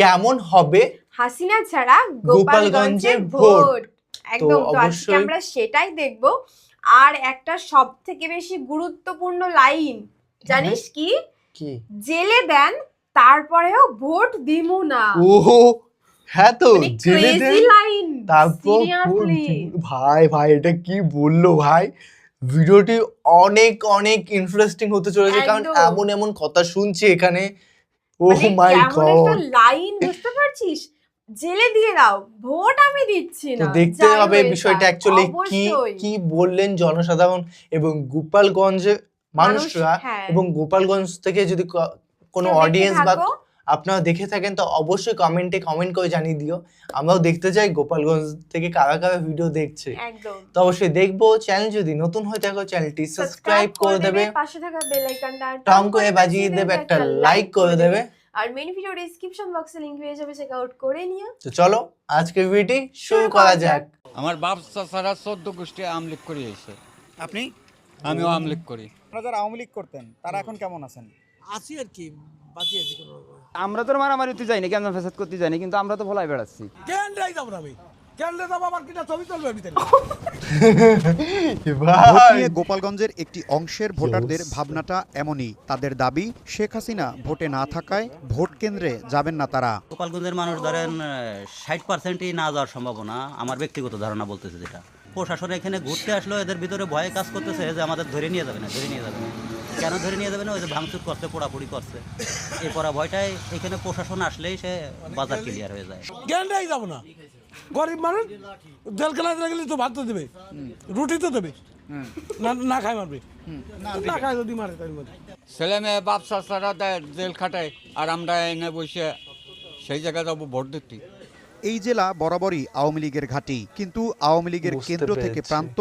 কেমন হবে হাসিনা ছাড়া গোপালগঞ্জে গোপালগঞ্জে ভোট। ভোট। একদম, তো আজকে অবশ্যই আমরা সেটাই দেখব। আর একটা সব থেকে বেশি গুরুত্বপূর্ণ লাইন জানিস কি? কি জেলে দেন তারপরেও ভোট দিমু না। ওহো হ্যাঁ তো মানে জেলে ক্রেজি দেন লাইন, তারপর সিরিয়াসলি। ভাই ভাই এটা কি বললো ভাই, ভিডিওটি অনেক অনেক ইন্টারেস্টিং হতে চলেছে কারণ একদম। এমন এমন কথা শুনছি এখানে। ও মানে মাই কেমন একটা গড, লাইন, বুঝতে পারছিস? জেলে দিয়ে দাও, ভোট আমি দিচ্ছি তো না। দেখতে যাই হবে হয়ে বিষয়টা যাক, অ্যাকচুয়ালি কি অবশ্যই কি বললেন জনসাধারণ এবং গোপালগঞ্জে মানুষ। মানুষরা। হ্যাঁ, এবং গোপালগঞ্জ থেকে যদি কোনো কেউ দেখে অডিয়েন্স বা থাকো, আপনারা দেখে থাকেন তো অবশ্যই কমেন্টে কমেন্ট করে জানিয়ে দিও, আমরাও দেখতে চাই গোপালগঞ্জ থেকে কারা কারা ভিডিও দেখছে। একদম। তো অবশ্যই দেখবো। চ্যানেল যদি নতুন হয়ে থাকো চ্যানেলটি সাবস্ক্রাইব করে দেবে, পাশে থাকা বেল আইকনটা টং করে বাজিয়ে দেবে, একটা লাইক করে দেবে। আর মেন ভিডিও ডেসক্রিপশন বক্সে লিংক পেয়ে যাবে, চেক আউট করে নিও। তো চলো আজকের ভিডিওটি শুরু করা যাক। আমার বাপ চাচারা 14 গোষ্ঠী আমলিক করে এসেছে। আপনি? আমিও আমলিক করি। আপনারা যারা আওয়ামী লীগ করতেন তারা এখন কেমন আছেন? আছি আর কি, বাঁচি আছি কোনো রকমে। আমরা তো মারামারিতে যাইনি, কেন ফেসাদ করতে যাইনি, কিন্তু আমরা তো ভোলাই বেড়াচ্ছি। ক্যান্ডাই যাবো না আমি, ক্যান্ডে যাবো, আমার কিনা ছবি তুলবে ভিতরে। ভোট নিয়ে গোপালগঞ্জের একটি অংশের ভোটারদের ভাবনাটা এমনই। তাদের দাবি, শেখ হাসিনা ভোটে না থাকায় ভোট কেন্দ্রে যাবেন না তারা। গোপালগঞ্জের মানুষ ধরেন 60%ই না যাওয়ার সম্ভাবনা, আমার ব্যক্তিগত ধারণা বলতেছে। যেটা প্রশাসন এখানে ঘুরতে আসলো, এদের ভিতরে ভয়ে কাজ করতেছে যে আমাদের ধরে নিয়ে যাবে না, ধরে নিয়ে যাবে না। কেন ধরে নিয়ে যাবে না? ওই যে ভাঙচুর করছে, পোড়াপুড়ি করছে, এই পড়া ভয়টাই এখানে প্রশাসন আসলেই সে বাজার ক্লিয়ার হয়ে যায়। ক্যান্ডাই যাবো না, গরিব মানুষ জেল খেলা গেলে তো ভাত তো দেবে, রুটি তো দেবে, না খায় মারবে, না খায় যদি মারে তাই মারে। ছেলে মেয়ে বাপ চাচারা জেল খাটায়, আর আমরা এনে বসে সেই জায়গায় যাবো ভোট দিতে। এই জেলা বরাবরই আওয়ামী লীগের ঘাঁটি, কিন্তু আওয়ামী লীগের বুঝতে কেন্দ্র থেকে পেরেছি। প্রান্ত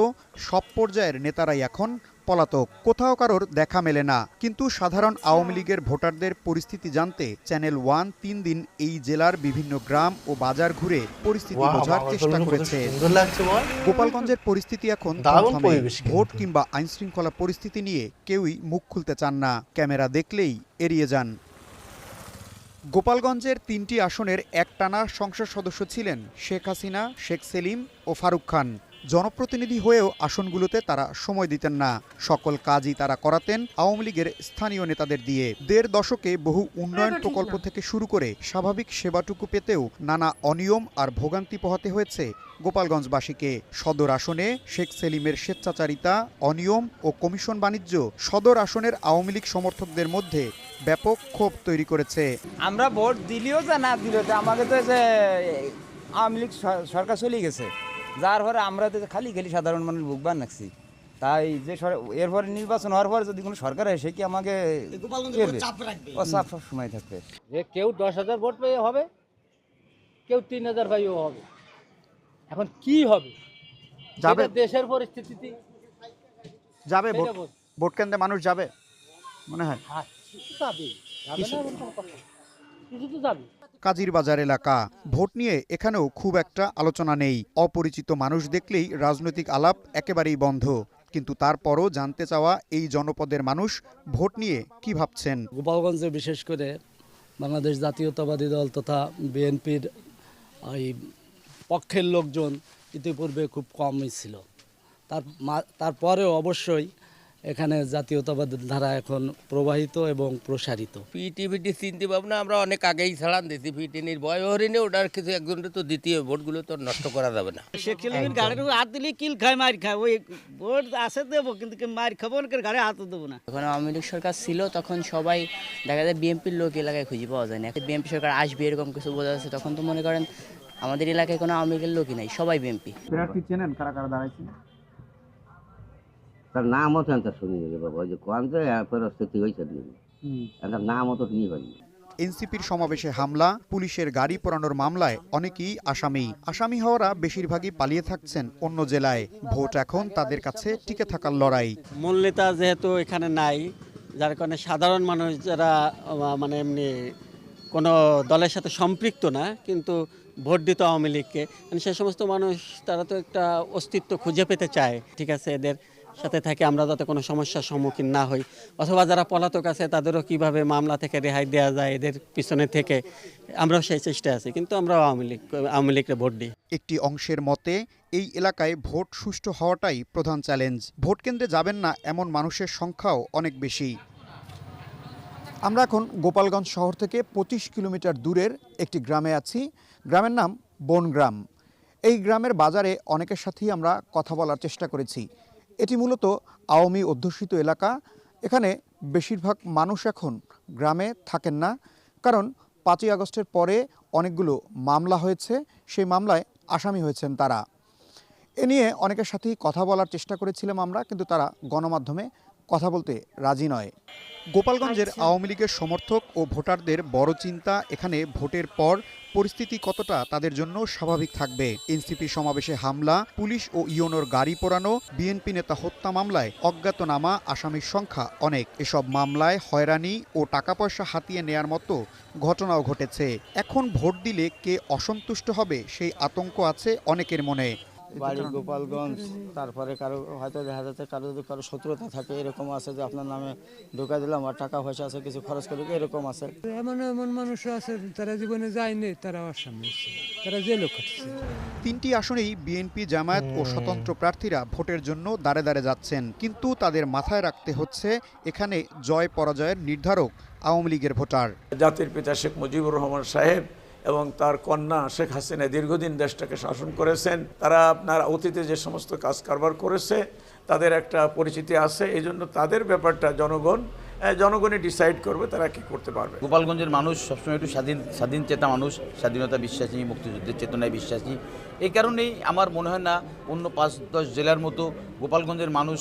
সব পর্যায়ের নেতারাই এখন পলাতক, কোথাও কারোর দেখা মেলে না। কিন্তু সাধারণ আওয়ামী লীগের ভোটারদের পরিস্থিতি জানতে চ্যানেল 1 3 দিন এই জেলার বিভিন্ন গ্রাম ও বাজার ঘুরে পরিস্থিতি Wow, বোঝার আমার চেষ্টা তো কত করেছে। সুন্দর লাগছে বল। গোপালগঞ্জের পরিস্থিতি এখন দারুণ থমথমে। পরিবেশ কিন্তু। ভোট কিংবা আইনশৃঙ্খলা পরিস্থিতি নিয়ে কেউই মুখ খুলতে চান না, ক্যামেরা দেখলেই এড়িয়ে যান। গোপালগঞ্জের 3টি আসনের একটানা সংসদ সদস্য ছিলেন শেখ হাসিনা, শেখ সেলিম ও ফারুক খান। জনপ্রতিনিধি হয়েও আসনগুলোতে তারা সময় দিতেন না, সকল কাজই তারা করাতেন আওয়ামী লীগের স্থানীয় নেতাদের দিয়ে। 1.5 দশকে বহু উন্নয়ন প্রকল্প থেকে শুরু করে স্বাভাবিক সেবাটুকু পেতেও নানা অনিয়ম আর ভোগান্তি পোহাতে হয়েছে গোপালগঞ্জবাসীকে। সদর আসনে শেখ সেলিমের স্বেচ্ছাচারিতা, অনিয়ম ও কমিশন বাণিজ্য সদর আসনের আওয়ামী লীগ সমর্থকদের মধ্যে ব্যাপক ক্ষোভ তৈরি করেছে। আমরা ভোট দিলেও যা না দিলেও যা, আমাকে তো যে আওয়ামী লীগ সরকার চলে গেছে, যার পরে আমরা তো খালি খালি সাধারণ মানুষ ভুগবান রাখছি। তাই যে এরপরে নির্বাচন হওয়ার পরে যদি কোনো সরকার আসে, কি আমাকে ও চাপ সব সময় থাকবে। যে কেউ 10,000 ভোট পেয়ে হবে, কেউ 3,000 পাইও হবে। এখন কি হবে যাবে, সেটা দেশের পরিস্থিতি যাবে ভোট কেন্দ্রে মানুষ যাবে মনে হয়। যাবে, যাবে না এমন কোনো কথা? কিছু তো যাবে। কাজিরবাজার এলাকা, ভোট নিয়ে এখানেও খুব একটা আলোচনা নেই। অপরিচিত মানুষ দেখলেই রাজনৈতিক আলাপ একেবারেই বন্ধ। কিন্তু তারপরও জানতে চাওয়া এই জনপদের মানুষ ভোট নিয়ে কি ভাবছেন। গোপালগঞ্জে বিশেষ করে বাংলাদেশ জাতীয়তাবাদী দল তথা বিএনপির এই পক্ষের লোকজন ইতিপূর্বে খুব কমই ছিল, তারপরেও অবশ্যই এখানে জাতীয়তাবাদের ধারা এখন প্রবাহিত এবং প্রসারিত। পিটি চিন্তা ভাবনা আমরা অনেক আগেই ছাড়ান দিয়েছি। পিটিনির বয় হরিণে ওটার কিছু একজনের তো দ্বিতীয় ভোটগুলো তো নষ্ট করা যাবে না। শেখ সেলিমের গাড়ির হাত দিলে কিল খায়, মার খায়। ওই ভোট আছে দেবো, কিন্তু মার খাবো না, গাড়ি হাতও দেবো না। যখন আওয়ামী লীগ সরকার ছিল তখন সবাই দেখা যায় বিএনপির লোক এলাকায় খুঁজে পাওয়া যায় না। বিএনপি সরকার আসবে এরকম কিছু বোঝা যাচ্ছে, তখন তো মনে করেন আমাদের এলাকায় কোনো আওয়ামী লীগের লোকই নাই, সবাই বিএনপি। প্রার্থী চেনেন কারা কারা দাঁড়াইছে? তার নামও তো একটা শুনি বাবা, ওই যে কোন যে পরিস্থিতি হয়েছে তার নামও তো শুনি হয়নি। এনসিপির সমাবেশে হামলা, পুলিশের গাড়ি পোড়ানোর মামলায় অনেকেই আসামি হওয়ারা বেশিরভাগই পালিয়ে থাকছেন অন্য জেলায়। ভোট এখন তাদের কাছে টিকে থাকার লড়াই। মূল নেতা যেহেতু এখানে নাই, যার কারণে সাধারণ মানুষ যারা মানে এমনি কোনো দলের সাথে সম্পৃক্ত না, কিন্তু ভোট দিত আওয়ামী লীগকে, সে সমস্ত মানুষ তারা তো একটা অস্তিত্ব খুঁজে পেতে চায়। ঠিক আছে, এদের সাথে থাকে, আমরা যাতে কোনো সমস্যার সম্মুখীন না হই, অথবা যারা পলাতক আছে তাদেরও কিভাবে মামলা থেকে রেহাই দেওয়া যায় এদের পিছনে থেকে আমরাও সেই চেষ্টায় আছি। কিন্তু আমরা আওয়ামী লীগকে ভোট দিই। একটি অংশের মতে এই এলাকায় ভোট সুষ্ঠু হওয়াটাই প্রধান চ্যালেঞ্জ। ভোট কেন্দ্রে যাবেন না এমন মানুষের সংখ্যাও অনেক বেশি। আমরা এখন গোপালগঞ্জ শহর থেকে 25 কিলোমিটার দূরের একটি গ্রামে আছি। গ্রামের নাম বনগ্রাম। এই গ্রামের বাজারে অনেকের সাথেই আমরা কথা বলার চেষ্টা করেছি। এটি মূলত আওয়ামী অধ্যুষিত এলাকা। এখানে বেশিরভাগ মানুষ এখন গ্রামে থাকেন না, কারণ 5ই আগস্টের পরে অনেকগুলো মামলা হয়েছে, সেই মামলায় আসামি হয়েছেন তারা। এ নিয়ে অনেকের সাথেই কথা বলার চেষ্টা করেছিলাম আমরা, কিন্তু তারা গণমাধ্যমে কথা বলতে রাজি নয়। গোপালগঞ্জের আওয়ামী লীগের সমর্থক ও ভোটারদের বড় চিন্তা এখানে ভোটের পর পরিস্থিতি কতটা তাদের জন্য স্বাভাবিক থাকবে। এনসিপি সমাবেশে হামলা, পুলিশ ও ইউনোর গাড়ি পোড়ানো, বিএনপি নেতা হত্যা মামলায় অজ্ঞাতনামা আসামির সংখ্যা অনেক। এসব মামলায় হয়রানি ও টাকা পয়সা হাতিয়ে নেয়ার মতো ঘটনাও ঘটেছে। এখন ভোট দিলে কে অসন্তুষ্ট হবে সেই আতঙ্ক আছে অনেকের মনে। বাড়ি গোপালগঞ্জ, তারপরে কারো হয়তো দেখা যাচ্ছে কারো যদি কারো শত্রুতা থাকে, এরকম আছে যে আপনার নামে ঢোকা দিলাম আর টাকা পয়সা আছে কিছু খরচ করে, এরকম আছে। এমন এমন মানুষ আছে তারা জীবনে যায়নি, তারা আসামি, তারা জেলও খাটছে। 3টি আসনেই বিএনপি, জামায়াত ও স্বতন্ত্র প্রার্থীরা ভোটের জন্য দাঁড়ে দাঁড়ে যাচ্ছেন, কিন্তু তাদের মাথায় রাখতে হচ্ছে এখানে জয় পরাজয়ের নির্ধারক আওয়ামী লীগের ভোটার। জাতির পিতা শেখ মুজিবুর রহমান সাহেব এবং তার কন্যা শেখ হাসিনা দীর্ঘদিন দেশটাকে শাসন করেছেন। তারা আপনার অতীতে যে সমস্ত কাজ কারবার করেছে তাদের একটা পরিচিতি আছে, এই জন্য তাদের ব্যাপারটা জনগণই ডিসাইড করবে তারা কি করতে পারবে। গোপালগঞ্জের মানুষ সবসময় একটু স্বাধীন চেতা মানুষ, স্বাধীনতা বিশ্বাসী, মুক্তিযুদ্ধের চেতনায় বিশ্বাসী। এই কারণেই আমার মনে হয় না অন্য 5-10 জেলার মতো গোপালগঞ্জের মানুষ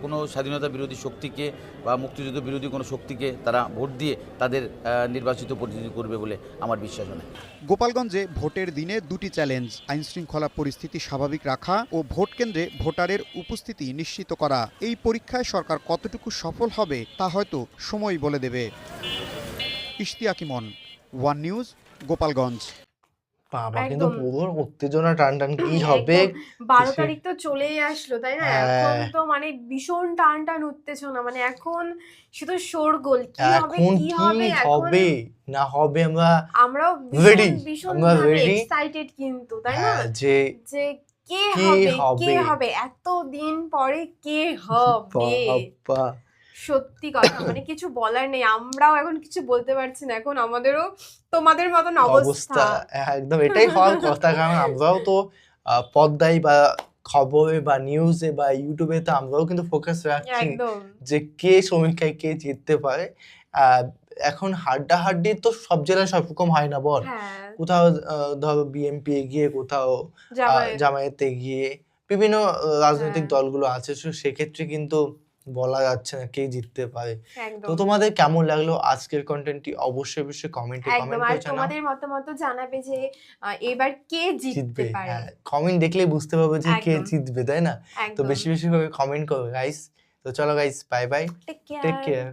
কোনো স্বাধীনতা বিরোধী শক্তিকে বা মুক্তিযুদ্ধ বিরোধী কোনো শক্তিকে তারা ভোট দিয়ে তাদের নির্বাচিত প্রতিনিধি করবে বলে আমার বিশ্বাস হয়। গোপালগঞ্জে ভোটের দিনে 2টি চ্যালেঞ্জ: আইনশৃঙ্খলা পরিস্থিতি স্বাভাবিক রাখা ও ভোট কেন্দ্রে ভোটারের উপস্থিতি নিশ্চিত করা। এই পরীক্ষায় সরকার কতটুকু সফল হবে তা হয়তো সময় বলে দেবে। ইশতিয়াক ইমন, ওয়ান নিউজ, গোপালগঞ্জ। বাবা, কিন্তু পুরো উত্তেজনা টান কি হবে। 12 তারিখ তো চলেই আসলো, তাই না? এখন তো মানে ভীষণ টান উত্তেজনা, মানে এখন শুধু শোরগোল, কি হবে না হবে। আমরাও ভীষণ এক্সাইটেড, কিন্তু তাই না, যে কে হবে এত দিন পরে, কে হবে। সত্যি কথা, মানে কিছু বলার নেই। আমরাও এখন কিছু বলতে পারছি না, এখন আমাদেরও তোমাদের মতন অবস্থা। একদম এটাই হওয়ার কথা, কারণ আমরাও তো পর্দায় বা খবরে বা নিউজে বা ইউটিউবে তো আমরাও কিন্তু ফোকাস রাখছি যে কে সমীক্ষায় কে জিততে পারে। এখন হাড্ডাহাড্ডি তো সব জেলায় সব রকম হয় না, বল। কোথাও ধরো বিএনপি এগিয়ে, কোথাও জামায়াত এগিয়ে, বিভিন্ন রাজনৈতিক দলগুলো আছে, সেক্ষেত্রে কিন্তু বলা যাচ্ছে না কে জিততে পারে। তো তোমাদের কেমন লাগলো আজকের কন্টেন্টটি অবশ্যই কমেন্টে কমেন্ট করে জানাও। তোমাদের মতামত জানাবে যে এবার কে জিততে পারে। কমেন্ট দেখলেই বুঝতে পারবে যে কে জিতবে, তাই না? তো বেশি করে কমেন্ট করো গাইস। তো চলো guys, bye bye, take care.